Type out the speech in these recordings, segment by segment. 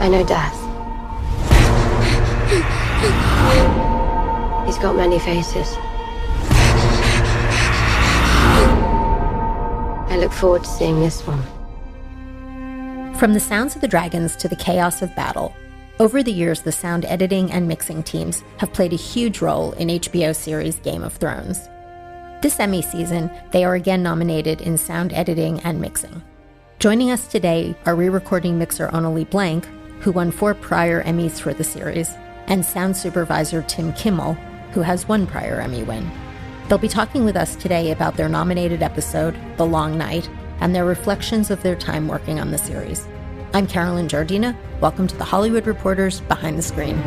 I know death. He's got many faces. I look forward to seeing this one. From the sounds of the dragons to the chaos of battle, over the years the sound editing and mixing teams have played a huge role in HBO series Game of Thrones. This Emmy season, they are again nominated in sound editing and mixing. Joining us today are re-recording mixer Onnalee Blank, who won 4 prior Emmys for the series, and sound supervisor Tim Kimmel, who has 1 prior Emmy win. They'll be talking with us today about their nominated episode, The Long Night, and their reflections of their time working on the series. I'm Carolyn Giardina. Welcome to the Hollywood Reporters Behind the Screen.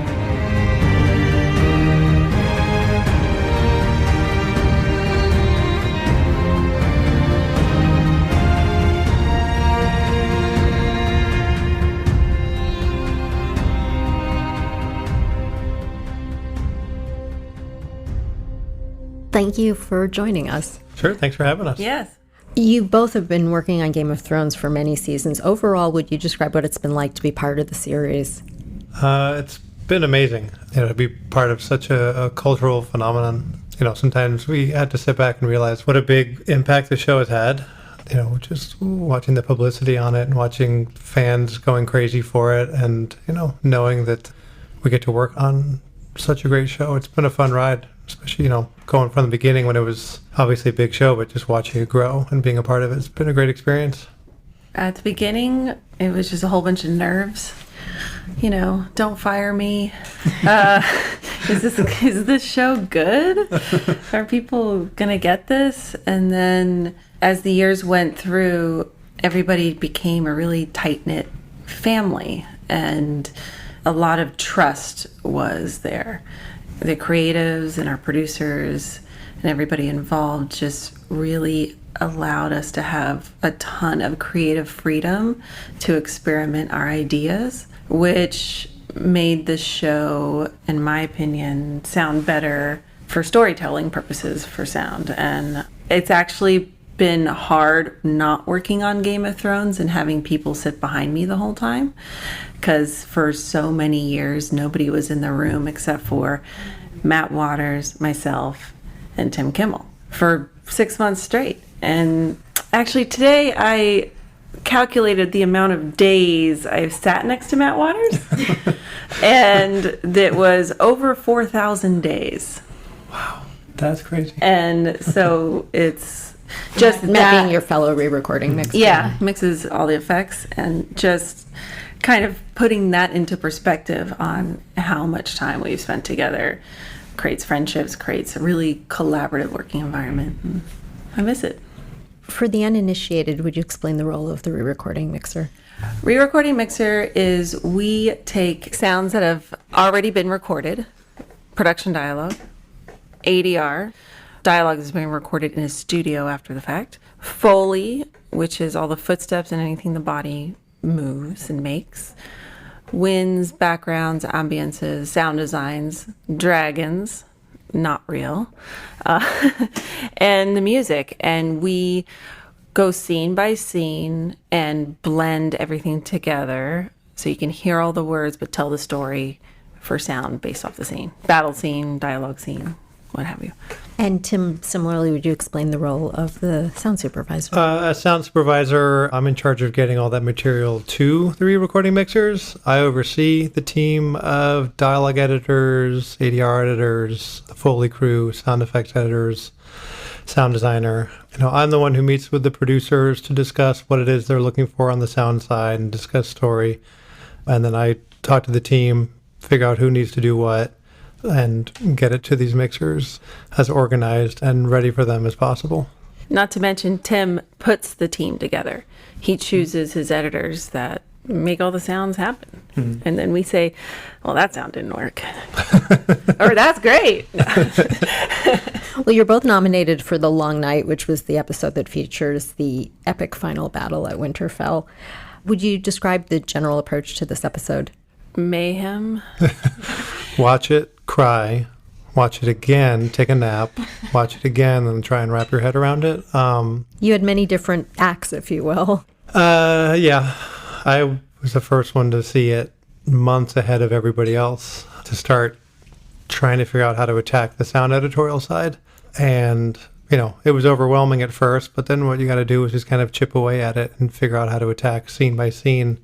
Thank you for joining us. Sure, thanks for having us. Yes. You both have been working on Game of Thrones for many seasons. Overall, would you describe what it's been like to be part of the series? It's been amazing, to be part of such a cultural phenomenon. Sometimes we had to sit back and realize what a big impact the show has had. Just watching the publicity on it and watching fans going crazy for it, and knowing that we get to work on such a great show. It's been a fun ride, especially going from the beginning when it was obviously a big show, but just watching it grow and being a part of it. It's been a great experience. At the beginning, it was just a whole bunch of nerves. Don't fire me. Is this show good? Are people gonna get this? And then as the years went through, everybody became a really tight-knit family, and a lot of trust was there. The creatives and our producers and everybody involved just really allowed us to have a ton of creative freedom to experiment our ideas, which made the show, in my opinion, sound better for storytelling purposes for sound. And it's actually been hard not working on Game of Thrones and having people sit behind me the whole time, because for so many years nobody was in the room except for Matt Waters, myself, and Tim Kimmel for 6 months straight. And actually today I calculated the amount of days I've sat next to Matt Waters and it was over 4,000 days. Wow, that's crazy. And so it's just Matt being your fellow re-recording mixer. Yeah, mixes all the effects, and just kind of putting that into perspective on how much time we've spent together creates friendships, creates a really collaborative working environment. And I miss it. For the uninitiated, would you explain the role of the re-recording mixer? Re-recording mixer is we take sounds that have already been recorded, production dialogue, ADR, dialogue is being recorded in a studio after the fact, Foley, which is all the footsteps and anything the body moves and makes, winds, backgrounds, ambiances, sound designs, dragons, not real, and the music. And we go scene by scene and blend everything together so you can hear all the words but tell the story for sound based off the scene. Battle scene, dialogue scene, what have you. And Tim, similarly, would you explain the role of the sound supervisor? As sound supervisor, I'm in charge of getting all that material to the re-recording mixers. I oversee the team of dialogue editors, ADR editors, the Foley crew, sound effects editors, sound designer. I'm the one who meets with the producers to discuss what it is they're looking for on the sound side and discuss story. And then I talk to the team, figure out who needs to do what, and get it to these mixers as organized and ready for them as possible. Not to mention, Tim puts the team together. He chooses his editors that make all the sounds happen. Mm-hmm. And then we say, well, that sound didn't work. Or that's great. Well, you're both nominated for The Long Night, which was the episode that features the epic final battle at Winterfell. Would you describe the general approach to this episode? Mayhem. Watch it, cry, watch it again, take a nap, watch it again, and try and wrap your head around it. You had many different acts, if you will. Yeah. I was the first one to see it months ahead of everybody else to start trying to figure out how to attack the sound editorial side. And, it was overwhelming at first, but then what you got to do is just kind of chip away at it and figure out how to attack scene by scene.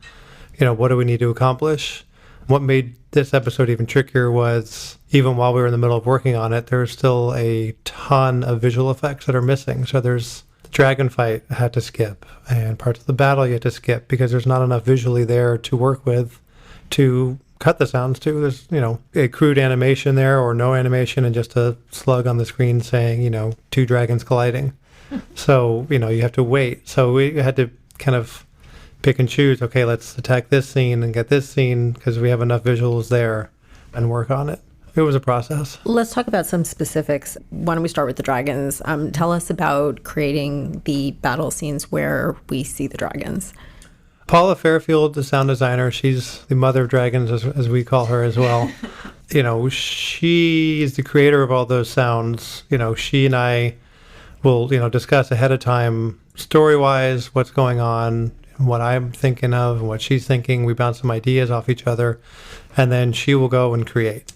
What do we need to accomplish? What made this episode even trickier was, even while we were in the middle of working on it, there's still a ton of visual effects that are missing. So there's the dragon fight had to skip, and parts of the battle you had to skip because there's not enough visually there to work with to cut the sounds to. There's, a crude animation there or no animation and just a slug on the screen saying, two dragons colliding. So, you have to wait. So we had to kind of pick and choose. Okay, let's attack this scene and get this scene because we have enough visuals there and work on it. It was a process. Let's talk about some specifics. Why don't we start with the dragons? Tell us about creating the battle scenes where we see the dragons. Paula Fairfield, the sound designer, she's the mother of dragons, as we call her as well. She is the creator of all those sounds. She and I will, discuss ahead of time, story-wise, what's going on, what I'm thinking of, and what she's thinking. We bounce some ideas off each other, and then she will go and create.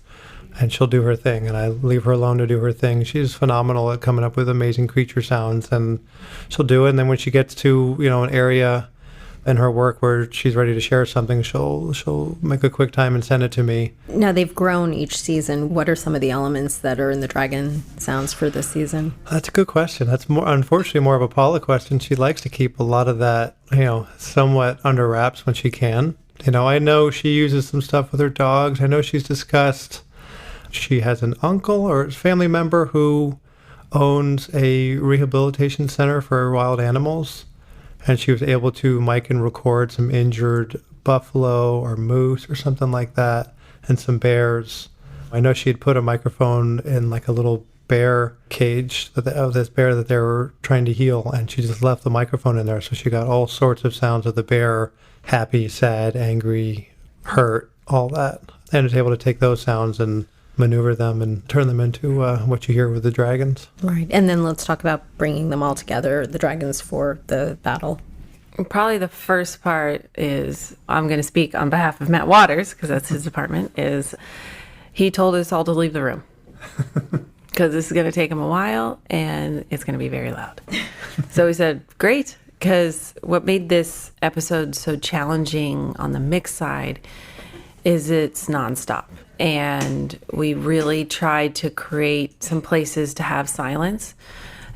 And she'll do her thing, and I leave her alone to do her thing. She's phenomenal at coming up with amazing creature sounds, and she'll do it. And then when she gets to, an area in her work where she's ready to share something, she'll make a quick time and send it to me. Now, they've grown each season. What are some of the elements that are in the dragon sounds for this season? That's a good question. That's unfortunately more of a Paula question. She likes to keep a lot of that, somewhat under wraps when she can. I know she uses some stuff with her dogs. I know she's discussed she has an uncle or family member who owns a rehabilitation center for wild animals. And she was able to mic and record some injured buffalo or moose or something like that, and some bears. I know she had put a microphone in like a little bear cage of this bear that they were trying to heal, and she just left the microphone in there. So she got all sorts of sounds of the bear, happy, sad, angry, hurt, all that. And was able to take those sounds and maneuver them and turn them into what you hear with the dragons. Right. And then let's talk about bringing them all together, the dragons for the battle. Probably the first part is, I'm going to speak on behalf of Matt Waters, because that's his department, is he told us all to leave the room. Because this is going to take him a while, and it's going to be very loud. So we said, great, because what made this episode so challenging on the mix side is it's nonstop. And we really tried to create some places to have silence.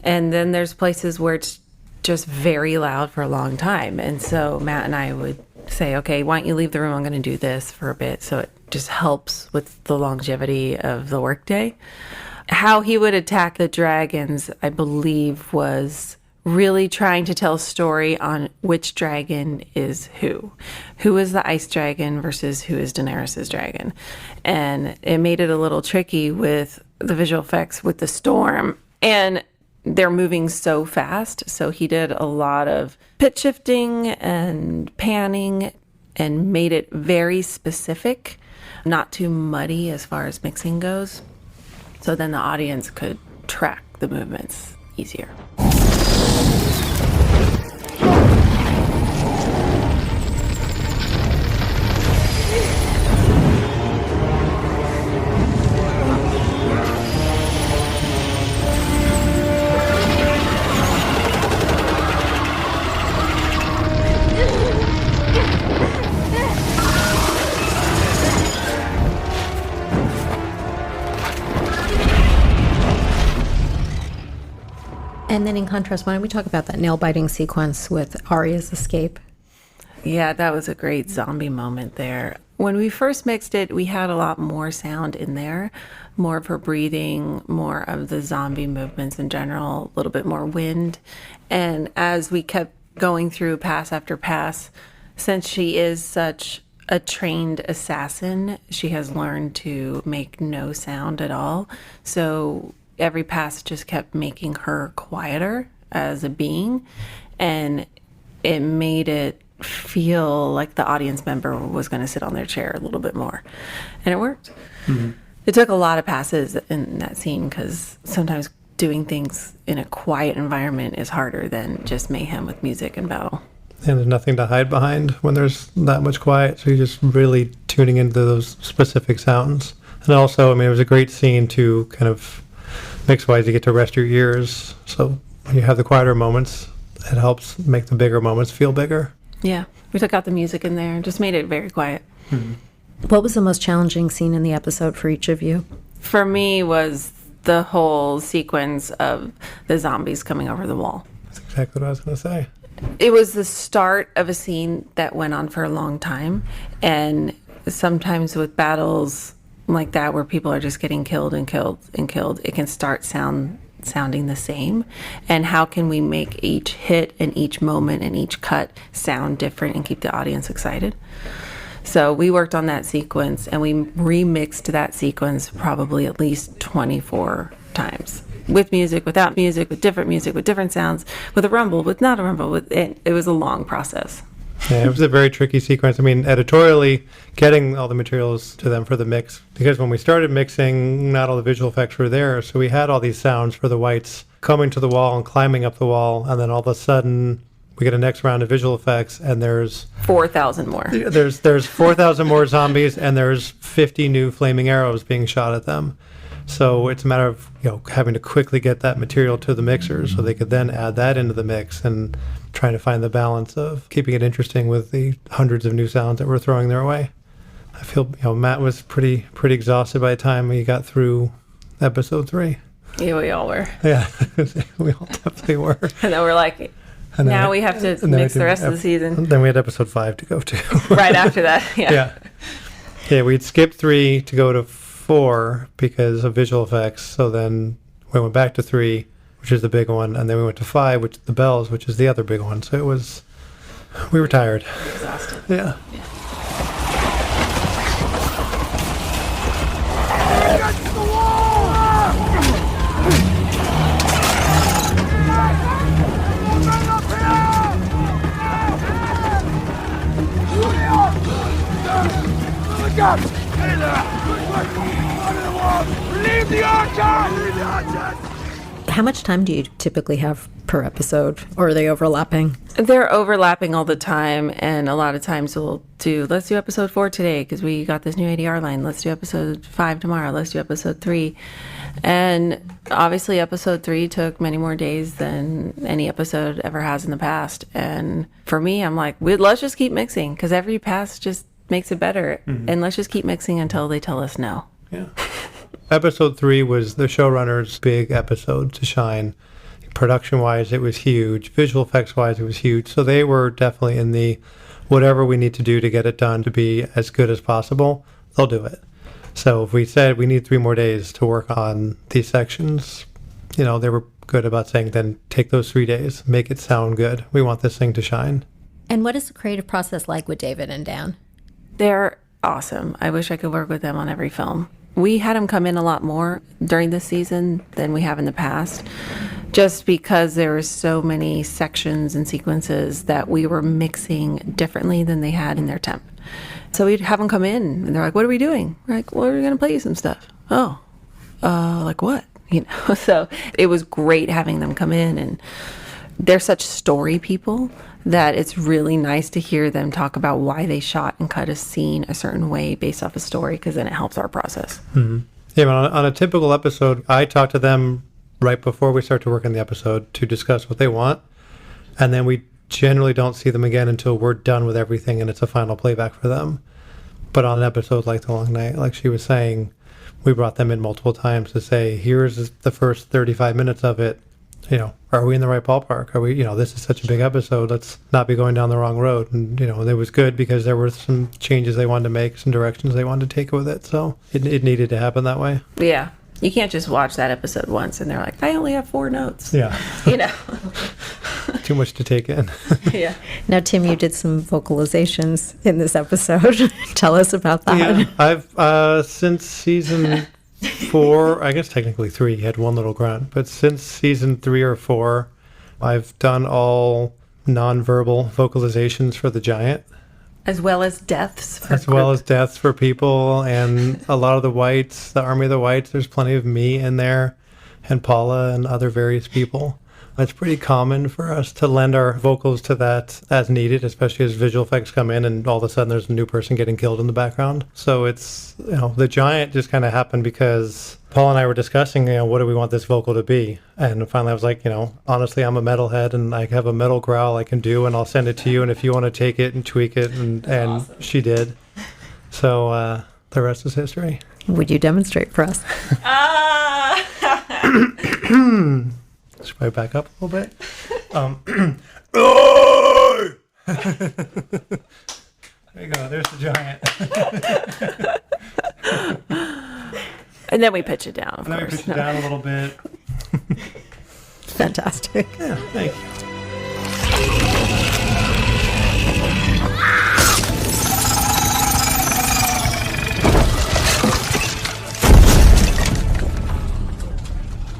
And then there's places where it's just very loud for a long time. And so Matt and I would say, okay, why don't you leave the room? I'm going to do this for a bit. So it just helps with the longevity of the workday. How he would attack the dragons, I believe, was really trying to tell a story on which dragon is who. Who is the ice dragon versus who is Daenerys' dragon. And it made it a little tricky with the visual effects with the storm. And they're moving so fast. So he did a lot of pitch shifting and panning and made it very specific, not too muddy as far as mixing goes. So then the audience could track the movements easier. And then in contrast, why don't we talk about that nail-biting sequence with Arya's escape? Yeah, that was a great zombie moment there. When we first mixed it, we had a lot more sound in there, more of her breathing, more of the zombie movements in general, a little bit more wind. And as we kept going through pass after pass, since she is such a trained assassin, she has learned to make no sound at all. So every pass just kept making her quieter as a being, and it made it feel like the audience member was going to sit on their chair a little bit more, and it worked. Mm-hmm. It took a lot of passes in that scene because sometimes doing things in a quiet environment is harder than just mayhem with music and battle. And there's nothing to hide behind when there's that much quiet, so you just really tuning into those specific sounds. And also, I mean, it was a great scene to kind of mix-wise, you get to rest your ears. So when you have the quieter moments, it helps make the bigger moments feel bigger. Yeah. We took out the music in there and just made it very quiet. What was the most challenging scene in the episode for each of you? For me was the whole sequence of the zombies coming over the wall. That's exactly what I was going to say. It was the start of a scene that went on for a long time. And sometimes with battles like that where people are just getting killed and killed and killed, it can start sounding the same. And how can we make each hit and each moment and each cut sound different and keep the audience excited? So we worked on that sequence and we remixed that sequence probably at least 24 times. With music, without music, with different sounds, with a rumble, with not a rumble. It was a long process. Yeah, it was a very tricky sequence. I mean, editorially, getting all the materials to them for the mix, because when we started mixing, not all the visual effects were there. So we had all these sounds for the Whites coming to the wall and climbing up the wall. And then all of a sudden, we get a next round of visual effects, and there's 4,000 more. There's 4,000 more zombies, and there's 50 new flaming arrows being shot at them. So it's a matter of having to quickly get that material to the mixers so they could then add that into the mix and trying to find the balance of keeping it interesting with the hundreds of new sounds that we're throwing their way. I feel Matt was pretty exhausted by the time we got through episode 3. Yeah, we all were. Yeah, we all definitely were. And then we're like, now we have to mix the rest of the season. Then we had episode 5 to go to. Right after that, yeah. Yeah, we'd skip 3 to go to 4 because of visual effects. So then we went back to 3, which is the big one, and then we went to 5, which is the bells, which is the other big one. So we were tired. Exhausted. Yeah. How much time do you typically have per episode, or are they overlapping? They're overlapping all the time, and a lot of times let's do episode 4 today because we got this new ADR line. Let's do episode 5 tomorrow. Let's do episode 3. And obviously episode 3 took many more days than any episode ever has in the past. And for me, I'm like, let's just keep mixing because every pass just makes it better. Mm-hmm. And let's just keep mixing until they tell us no. Yeah. Episode 3 was the showrunners' big episode to shine. Production-wise, it was huge. Visual effects-wise, it was huge. So they were definitely in the whatever we need to do to get it done to be as good as possible, they'll do it. So if we said we need 3 more days to work on these sections, they were good about saying then take those 3 days, make it sound good. We want this thing to shine. And what is the creative process like with David and Dan? They're awesome. I wish I could work with them on every film. We had them come in a lot more during this season than we have in the past, just because there were so many sections and sequences that we were mixing differently than they had in their temp. So we'd have them come in, and they're like, what are we doing? We're like, well, we're going to play you some stuff. Oh, like what? So it was great having them come in, and they're such story people that it's really nice to hear them talk about why they shot and cut a scene a certain way based off a story, because then it helps our process. Mm-hmm. Yeah, on a typical episode, I talk to them right before we start to work on the episode to discuss what they want, and then we generally don't see them again until we're done with everything and it's a final playback for them. But on an episode like The Long Night, like she was saying, we brought them in multiple times to say, here's the first 35 minutes of it. Are we in the right ballpark? Are we, this is such a big episode. Let's not be going down the wrong road. And, it was good because there were some changes they wanted to make, some directions they wanted to take with it. So it needed to happen that way. Yeah. You can't just watch that episode once and they're like, I only have 4 notes. Yeah. Too much to take in. Yeah. Now, Tim, you did some vocalizations in this episode. Tell us about that. Yeah. I've, since season 4, I guess technically 3, had one little grunt, but since season 3 or 4, I've done all non-verbal vocalizations for the Giant. As well as deaths for people, and a lot of the Whites, the Army of the Whites, there's plenty of me in there, and Paula and other various people. It's pretty common for us to lend our vocals to that as needed, especially as visual effects come in and all of a sudden there's a new person getting killed in the background. So it's, the giant just kind of happened because Paul and I were discussing, what do we want this vocal to be? And finally I was like, honestly, I'm a metalhead and I have a metal growl I can do and I'll send it to you. And if you want to take it and tweak it, and awesome. She did. So the rest is history. Would you demonstrate for us? Should I back up a little bit? There you go. There's the giant. And then we pitch it down, of course. Then we pitch it down a little bit. Fantastic. Yeah, thank you.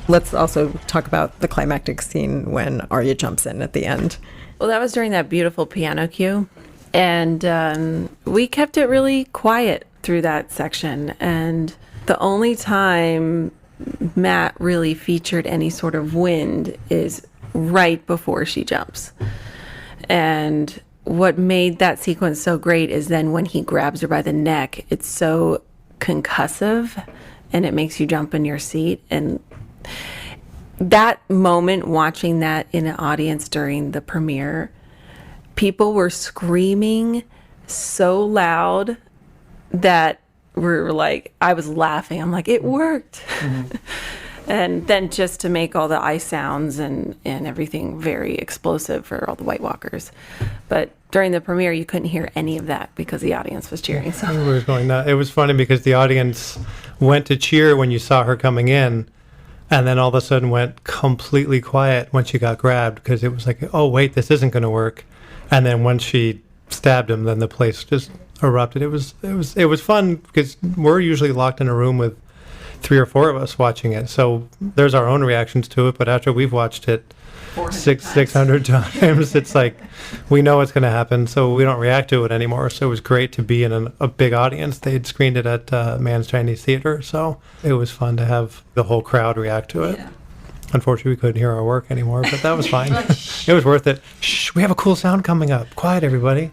Let's also talk about the climactic scene when Arya jumps in at the end. Well, that was during that beautiful piano cue. And we kept it really quiet through that section. And the only time Matt really featured any sort of wind is right before she jumps. And what made that sequence so great is then when he grabs her by the neck, it's so concussive and it makes you jump in your seat. And that moment, watching that in an audience during the premiere, people were screaming so loud that we're like, I was laughing. I'm like, it worked. Mm-hmm. And then just to make all the ice sounds and everything very explosive for all the White Walkers. But during the premiere, you couldn't hear any of that because the audience was cheering. So it was going nuts. It was funny because the audience went to cheer when you saw her coming in. And then all of a sudden went completely quiet when she got grabbed because it was like, oh, wait, this isn't going to work. And then once she stabbed him, then the place just erupted. It was fun because we're usually locked in a room with 3 or 4 of us watching it. So there's our own reactions to it. But after we've watched it 600 times, it's like we know what's going to happen. So we don't react to it anymore. So it was great to be in a big audience. They'd screened it at Mann's Chinese Theater. So it was fun to have the whole crowd react to it. Yeah. Unfortunately, we couldn't hear our work anymore, but that was fine. It was worth it. Shh, we have a cool sound coming up. Quiet, everybody.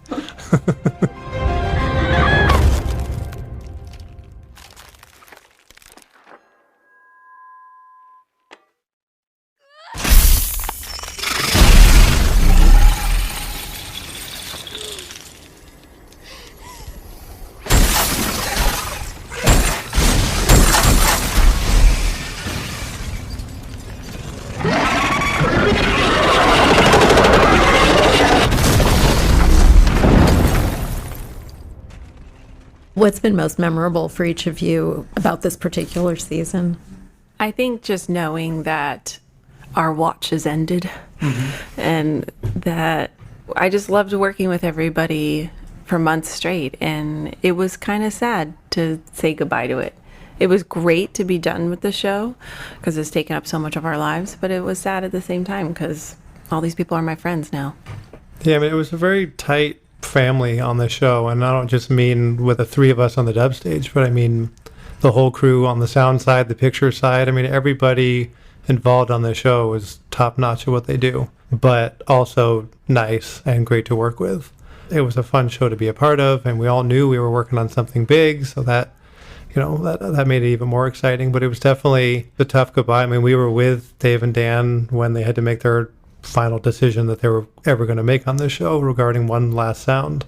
What's been most memorable for each of you about this particular season? I think just knowing that our watch has ended, mm-hmm. and that I just loved working with everybody for months straight, and it was kind of sad to say goodbye to it. It was great to be done with the show because it's taken up so much of our lives, but it was sad at the same time because all these people are my friends now. Yeah, I mean, it was a very tight family on the show, and I don't just mean with the 3 of us on the dub stage, but I mean the whole crew on the sound side, the picture side. I mean, everybody involved on the show was top notch at what they do, but also nice and great to work with. It was a fun show to be a part of, and we all knew we were working on something big, so that that made it even more exciting. But it was definitely a tough goodbye. I mean, we were with Dave and Dan when they had to make their final decision that they were ever going to make on this show regarding one last sound.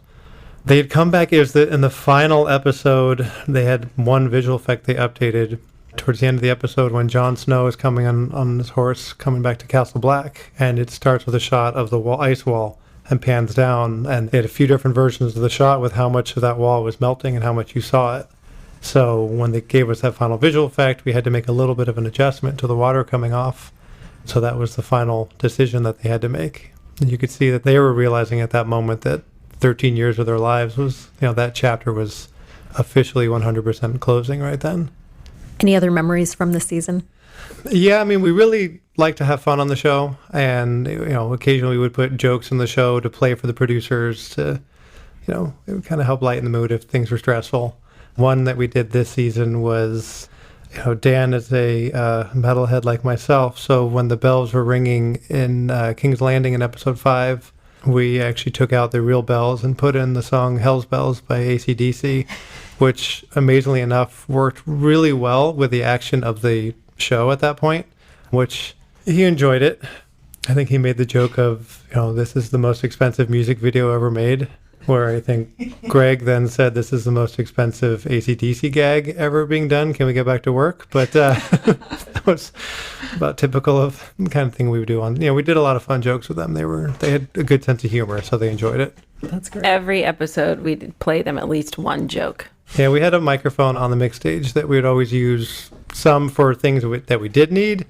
They had come back, in the final episode, they had one visual effect they updated towards the end of the episode when Jon Snow is coming on his horse, coming back to Castle Black, and it starts with a shot of the ice wall and pans down, and they had a few different versions of the shot with how much of that wall was melting and how much you saw it. So when they gave us that final visual effect, we had to make a little bit of an adjustment to the water coming off. So that was the final decision that they had to make. And you could see that they were realizing at that moment that 13 years of their lives was, that chapter was officially 100% closing right then. Any other memories from the season? Yeah, I mean, we really like to have fun on the show. And, occasionally we would put jokes in the show to play for the producers to, it would kind of help lighten the mood if things were stressful. One that we did this season was Dan is a metalhead like myself, so when the bells were ringing in King's Landing in episode 5, we actually took out the real bells and put in the song Hell's Bells by AC/DC, which amazingly enough worked really well with the action of the show at that point, which he enjoyed it. I think he made the joke of, this is the most expensive music video ever made, where I think Greg then said, this is the most expensive AC/DC gag ever being done. Can we get back to work? But that was about typical of the kind of thing we would do on, we did a lot of fun jokes with them. They had a good sense of humor, so they enjoyed it. That's great. Every episode, we'd play them at least one joke. Yeah, we had a microphone on the mix stage that we would always use, some for things that we did need,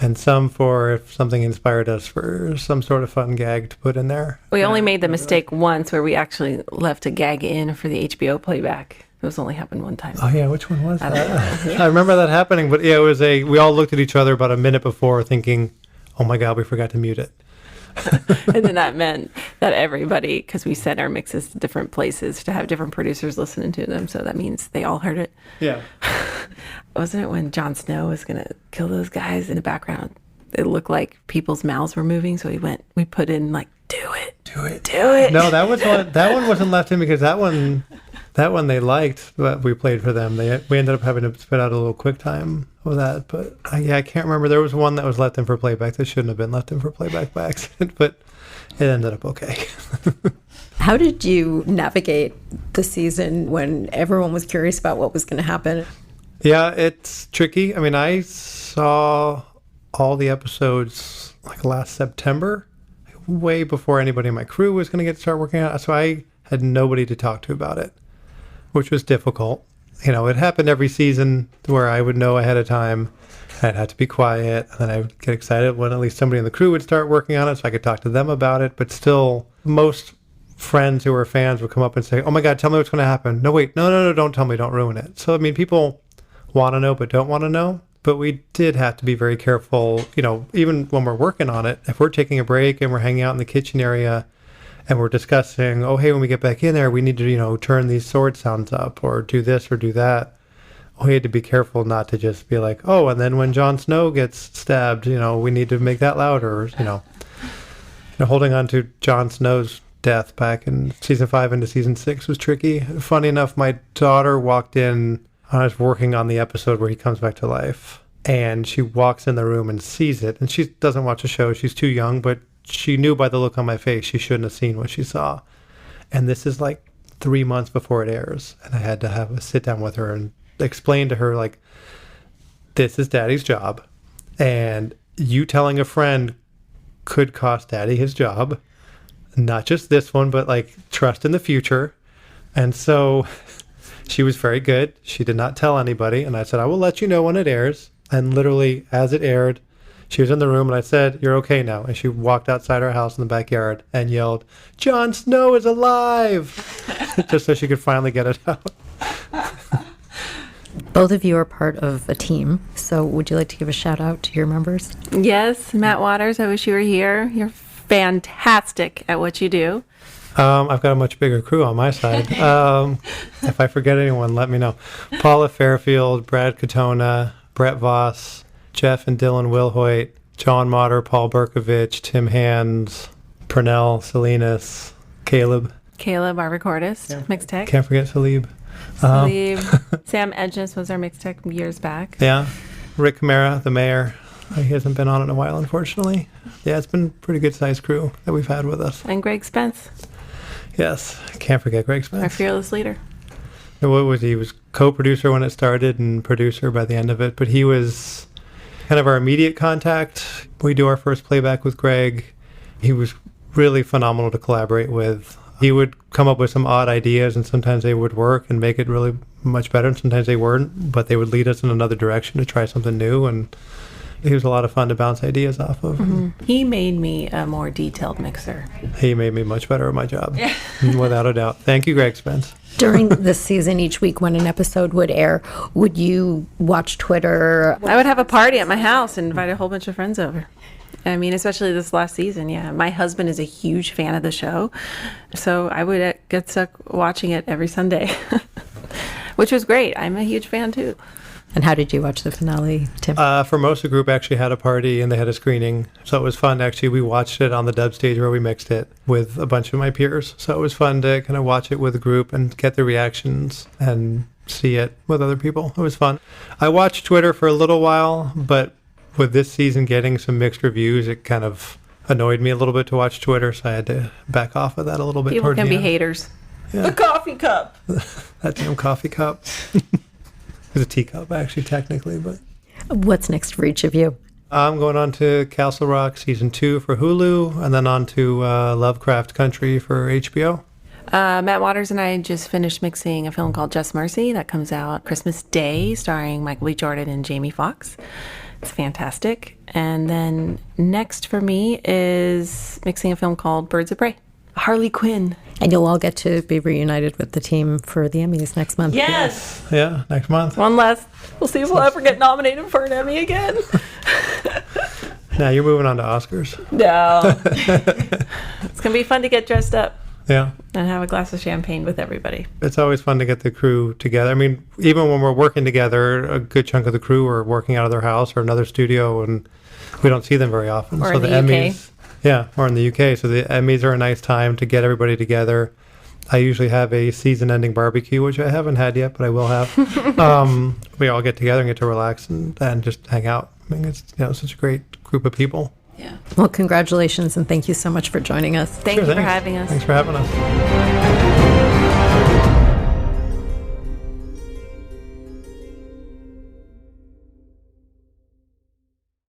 and some for if something inspired us for some sort of fun gag to put in there. We only made the mistake once where we actually left a gag in for the HBO playback. It was only happened one time. Oh, yeah, which one was that? I remember that happening, but yeah, we all looked at each other about a minute before thinking, oh my God, we forgot to mute it. And then that meant that everybody, because we sent our mixes to different places to have different producers listening to them, so that means they all heard it. Yeah. Wasn't it when Jon Snow was going to kill those guys in the background? It looked like people's mouths were moving, so we put in like, do it. No, that one wasn't left in because that one they liked, but we played for them. We ended up having to spit out a little quick time with that, but I can't remember. There was one that was left in for playback that shouldn't have been left in for playback by accident, but it ended up okay. How did you navigate the season when everyone was curious about what was going to happen? Yeah, it's tricky. I mean, I saw all the episodes like last September, way before anybody in my crew was going to start working on it. So I had nobody to talk to about it, which was difficult. It happened every season where I would know ahead of time. I'd have to be quiet, and then I would get excited when at least somebody in the crew would start working on it so I could talk to them about it. But still, most friends who were fans would come up and say, oh my God, tell me what's going to happen. No, wait, no, don't tell me, don't ruin it. So, I mean, people want to know but don't want to know. But we did have to be very careful, even when we're working on it. If we're taking a break and we're hanging out in the kitchen area and we're discussing, oh, hey, when we get back in there, we need to, turn these sword sounds up or do this or do that. We had to be careful not to just be like, oh, and then when Jon Snow gets stabbed, we need to make that louder. Holding on to Jon Snow's death back in season 5 into season 6 was tricky. Funny enough, my daughter walked in. I was working on the episode where he comes back to life, and she walks in the room and sees it. And she doesn't watch the show. She's too young, but she knew by the look on my face she shouldn't have seen what she saw. And this is like 3 months before it airs. And I had to have a sit down with her and explain to her, like, this is Daddy's job. And you telling a friend could cost Daddy his job. Not just this one, but like trust in the future. And so she was very good. She did not tell anybody. And I said, I will let you know when it airs. And literally, as it aired, she was in the room and I said, you're okay now. And she walked outside our house in the backyard and yelled, Jon Snow is alive! Just so she could finally get it out. Both of you are part of a team. So would you like to give a shout out to your members? Yes, Matt Waters, I wish you were here. You're fantastic at what you do. I've got a much bigger crew on my side. If I forget anyone, let me know. Paula Fairfield, Brad Katona, Brett Voss, Jeff and Dylan Wilhoit, John Motter, Paul Berkovich, Tim Hands, Pernell, Salinas, Caleb. Caleb, our recordist, mix tech. Can't forget Salib. Sam Edges was our mix tech years back. Yeah. Rick Camara, the mayor. He hasn't been on in a while, unfortunately. Yeah, it's been a pretty good sized crew that we've had with us. And Greg Spence. Yes, can't forget Greg Spence. Our fearless leader. What was he? He was co-producer when it started and producer by the end of it. But he was kind of our immediate contact. We do our first playback with Greg. He was really phenomenal to collaborate with. He would come up with some odd ideas, and sometimes they would work and make it really much better, and sometimes they weren't. But they would lead us in another direction to try something new, and he was a lot of fun to bounce ideas off of. Mm-hmm. He made me a more detailed mixer. He made me much better at my job, without a doubt. Thank you, Greg Spence. During this season, each week when an episode would air, would you watch Twitter? I would have a party at my house and invite a whole bunch of friends over. I mean, especially this last season, yeah. My husband is a huge fan of the show, so I would get stuck watching it every Sunday, which was great. I'm a huge fan, too. And how did you watch the finale, Tim? For most of the group, actually had a party and they had a screening. So it was fun. Actually, we watched it on the dub stage where we mixed it with a bunch of my peers. So it was fun to kind of watch it with a group and get the reactions and see it with other people. It was fun. I watched Twitter for a little while, but with this season getting some mixed reviews, it kind of annoyed me a little bit to watch Twitter. So I had to back off of that a little bit. People can be haters. Yeah. The coffee cup. That damn coffee cup. It's a teacup, actually, technically, but... What's next for each of you? I'm going on to Castle Rock Season 2 for Hulu, and then on to Lovecraft Country for HBO. Matt Waters and I just finished mixing a film called Just Mercy that comes out Christmas Day, starring Michael B. Jordan and Jamie Foxx. It's fantastic. And then next for me is mixing a film called Birds of Prey. Harley Quinn. And you'll all get to be reunited with the team for the Emmys next month. Yes! Yeah, next month. One last. We'll see if we'll ever get nominated for an Emmy again. Now you're moving on to Oscars. No. It's going to be fun to get dressed up. Yeah. And have a glass of champagne with everybody. It's always fun to get the crew together. I mean, even when we're working together, a good chunk of the crew are working out of their house or another studio, and we don't see them very often. Or so in the UK. Yeah, or in the UK. So the Emmys are a nice time to get everybody together. I usually have a season-ending barbecue, which I haven't had yet, but I will have. We all get together and get to relax and just hang out. I mean, it's such a great group of people. Yeah. Well, congratulations, and thank you so much for joining us. Thank you for having us. Thanks for having us.